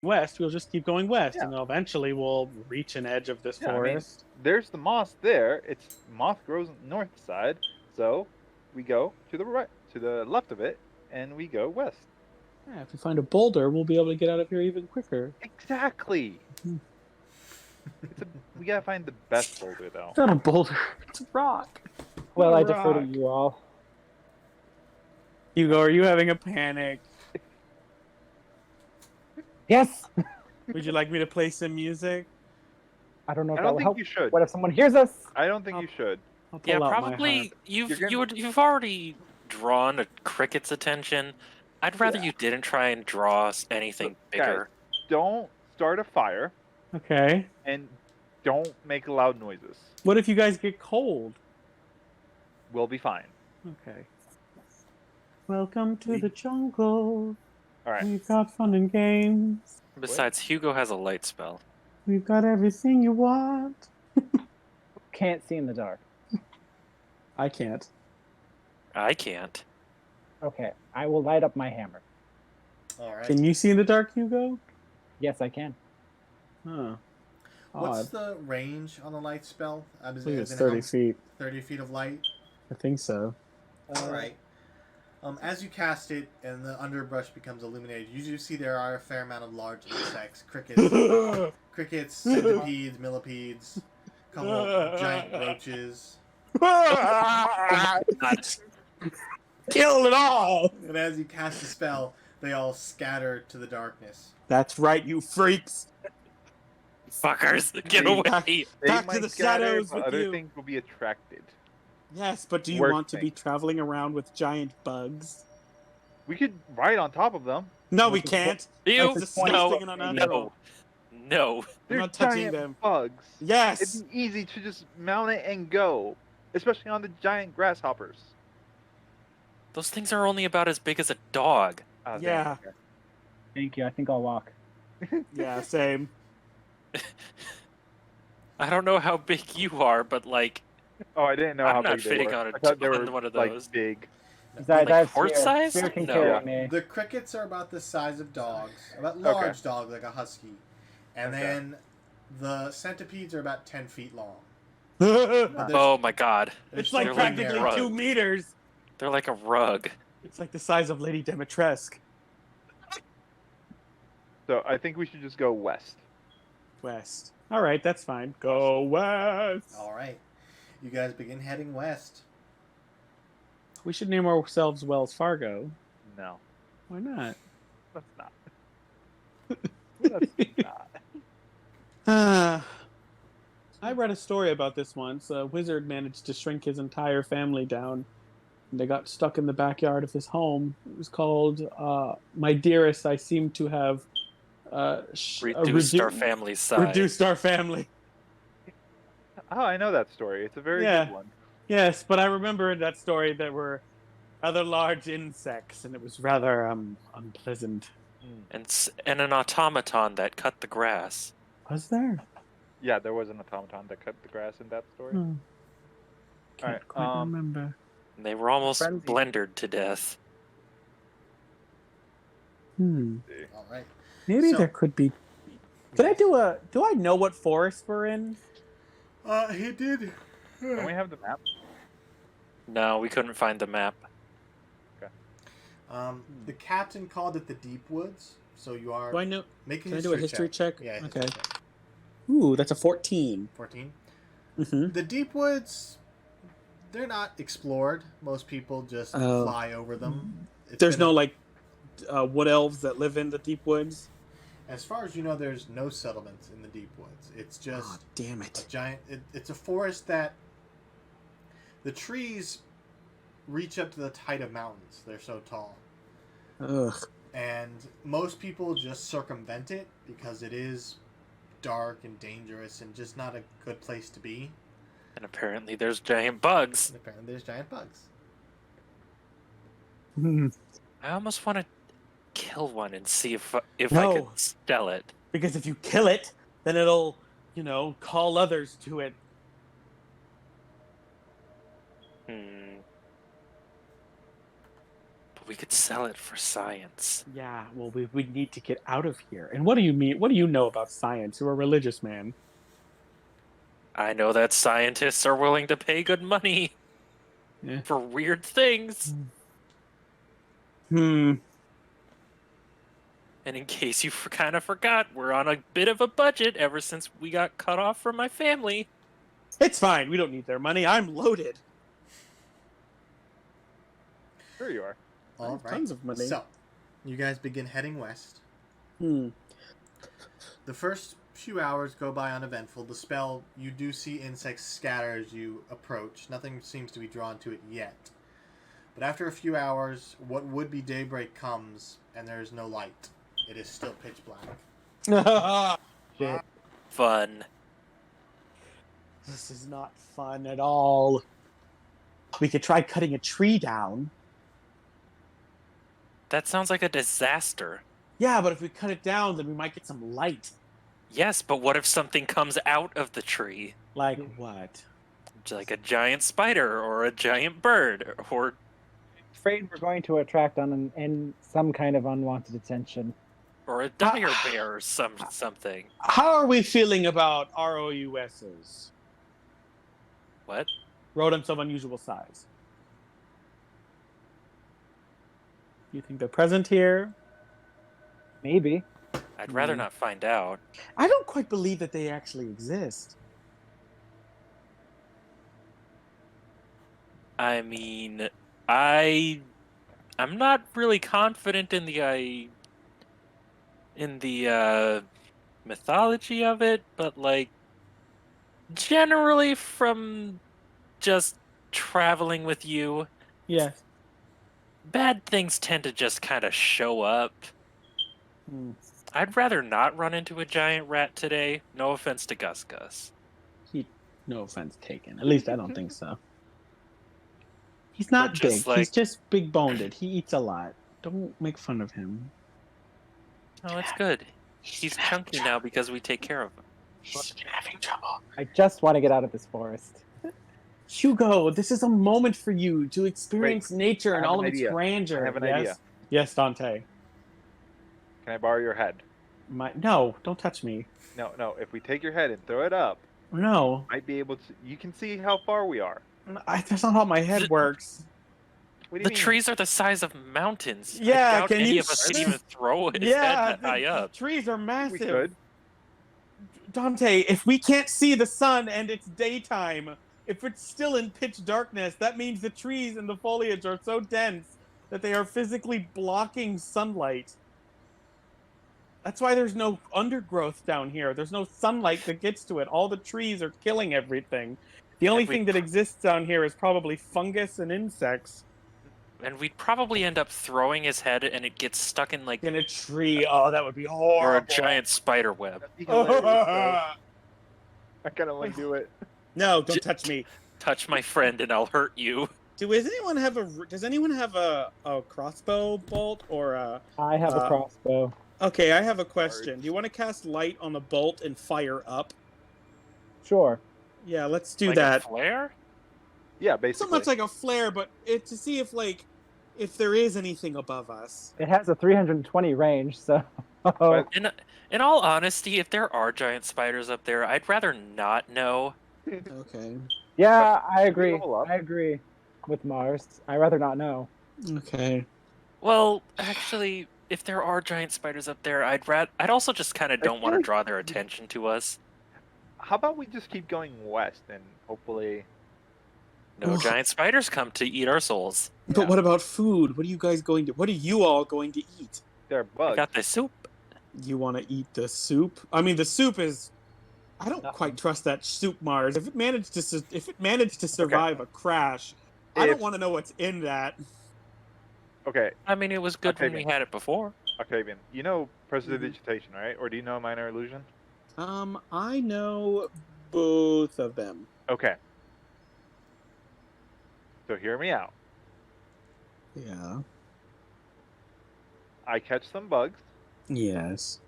west, we'll just keep going west, Yeah. and eventually we'll reach an edge of this Yeah, I mean, forest. there's the moss there. Moss grows on the north side, so we go to the right, to the left of it, and we go west. Yeah, if we find a boulder, we'll be able to get out of here even quicker. Exactly. Mhm. It's a we gotta find the best boulder though. It's not a boulder, it's a rock. Well, Not I a defer to rock. you all. Hugo, are you having a panic? Yes. Would you like me to play some music? I don't know if I that don't will think help. you should. What if someone hears us? I don't think I'll- you should. I'll Yeah, pull out my harp. probably You're gonna- you've already drawn a cricket's attention. I'd rather Yeah. you didn't try and draw anything Look, bigger. guys, don't start a fire Okay. and don't make loud noises. What if you guys get cold? We'll be fine. Okay. Welcome to the jungle. All right. We've got fun and games. Besides, Hugo has a light spell. We've got everything you want. Can't see in the dark. I can't. I can't. Okay, I will light up my hammer. All right. Can you see in the dark, Hugo? Yes, I can. Huh. What's Odd. the range on the light spell? I believe it's 30 feet. 30 feet of light. I think so. All right. As you cast it and the underbrush becomes illuminated, you do see there are a fair amount of large insects, crickets, centipedes, millipedes, a couple of giant roaches. Kill it all! And as you cast the spell, they all scatter to the darkness. That's right, you freaks! Fuckers, get They- away! They Back to might the scatter, shadows but with other you. things will be attracted. Yes, but do you Work want to be thing. traveling around with giant bugs? We could ride on top of them. No, we can't. You That's no, disgusting and unnatural. no. I'm They're not touching giant them. bugs. Yes! It'd be easy to just mount it and go, especially on the giant grasshoppers. Those things are only about as big as a dog. Oh, dang. Yeah. Thank you. I think I'll walk. Yeah, same. I don't know how big you are, but like, Oh, I didn't know I'm how not big they fitting were. on a- I thought they on were one of like those. big. Besides, Like I have horse Spear. size? Spear can No. carry Yeah. me. The crickets are about the size of dogs, about large dog like a husky, and Okay. then the centipedes are about 10 feet long. it's But oh my god, there's like They're something like practically there. rugs. 2 meters. they're like a rug. It's like the size of Lady Dimitrescu. So I think we should just go west. West. All right, that's fine. Go west. All right, you guys begin heading west. We should name ourselves Wells Fargo. No, Why not? let's not. Let's not. I read a story about this once. A wizard managed to shrink his entire family down. And they got stuck in the backyard of his home. It was called My Dearest, I Seem to Have Reduced our family size. reduced our family. Oh, I know that story. It's a very Yeah. good one. Yes, but I remember in that story there were rather large insects, and it was rather unpleasant. And an automaton that cut the grass. Was there? Yeah, there was an automaton that cut the grass in that story. Hmm. Can't Alright, quite remember. And they were almost Frenzy. blendered to death. All right. Maybe So- there could be. Do I know what forest we're in? He did. Don't we have the map? No, we couldn't find the map. The captain called it the Deep Woods, so you are Do I know? making Can I do a history check? Yeah. Okay. History check. Ooh, that's a 14. 14. Mm-hmm. The Deep Woods, they're not explored. Most people just Oh. fly over them. It's There's been no like wood elves that live in the deep woods. As far as you know, there's no settlements in the Deep Woods. It's Oh, just damn a it! giant. It's a forest that the trees reach up to the height of mountains. They're so tall, Ugh. and most people just circumvent it because it is dark and dangerous and just not a good place to be. And apparently there's giant bugs. And apparently, there's giant bugs. I almost want to kill one and see if I No. can sell it. Because if you kill it, then it'll, call others to it. we could sell it for science. Yeah, well, we need to get out of here. And what do you mean? What do you know about science? You're a religious man. I know that scientists are willing to pay good money Yeah. for weird things. Hmm. And in case you kind of forgot, we're on a bit of a budget ever since we got cut off from my family. It's fine. We don't need their money. I'm loaded. Sure you are. All have right. tons of money. So, you guys begin heading west. Hmm. The first few hours go by uneventful. The spell, you do see insects scatter as you approach. Nothing seems to be drawn to it yet. But after a few hours, what would be daybreak comes, and there is no light. It is still pitch black. Shit. Fun. This is not fun at all. We could try cutting a tree down. That sounds like a disaster. Yeah, but if we cut it down, then we might get some light. Yes, but what if something comes out of the tree? Like what? Like a giant spider or a giant bird or Afraid we're going to attract some kind of unwanted attention. a dire bear or something. How are we feeling about ROUSs? What? Rodents of unusual size. You think they're present here? Maybe. I'd rather not find out. I don't quite believe that they actually exist. I mean, I'm not really confident in the mythology of it, but like generally from just traveling with you, Yes. bad things tend to just kind of show up. Hmm. I'd rather not run into a giant rat today. No offense to Gus Gus. No offense taken. At least I don't think so. He's not But big. just He's just big boned. He eats a lot. Don't make fun of him. Oh, that's good. He's chunky now because we take care of him. He's having trouble. I just want to get out of this forest. Hugo, this is a moment for you to experience nature I and have all an of its idea. grandeur. I have an yes? idea. Yes, Dante. Can I borrow your head? No, don't touch me. No. If we take your head and throw it up, No, might be able to. You can see how far we are. that's not how my head works. What do you The mean? trees are the size of mountains. Yeah, I doubt can any you of us can see- even throw his Yeah, head that high up. trees are We massive. could. Dante, if we can't see the sun and it's daytime, if it's still in pitch darkness, that means the trees and the foliage are so dense that they are physically blocking sunlight. That's why there's no undergrowth down here. There's no sunlight that gets to it. All the trees are killing everything. The only And we thing that exists down here is probably fungus and insects. And we'd probably end up throwing his head and it gets stuck in like In a tree, oh, that would be or a horrible. giant spider web. That'd be hilarious, though. I kind of want to do it. No, don't touch me. Touch my friend and I'll hurt you. Does anyone have a crossbow bolt or a? I have a crossbow. Okay, I have a question. Do you want to cast light on the bolt and fire up? Sure. Yeah, let's do Like that. a flare? Yeah, Not basically. so much like a flare, but to see if there is anything above us. It has a 320 range, so. But- In all honesty, if there are giant spiders up there, I'd rather not know. Okay. Yeah, I we agree. level up? I agree with Mars. I'd rather not know. Okay. Well, actually, if there are giant spiders up there, I'd also just kind of I don't feel want to like- draw their attention to us. How about we just keep going west and hopefully. No Ugh. giant spiders come to eat our souls. But Yeah. what about food? What are you all going to eat? There are I bugs. got the soup. You want to eat the soup? I mean, the soup is. I don't Nothing. quite trust that soup, Mars. If it managed to survive a crash, I don't If- want to know what's in that. Okay, I mean, it was good when we Octavian. had it before. Octavian. You know Mhm. prestidigitation, right? Or do you know minor illusion? I know both of them. Okay. So hear me out. Yeah. I catch some bugs. Yes.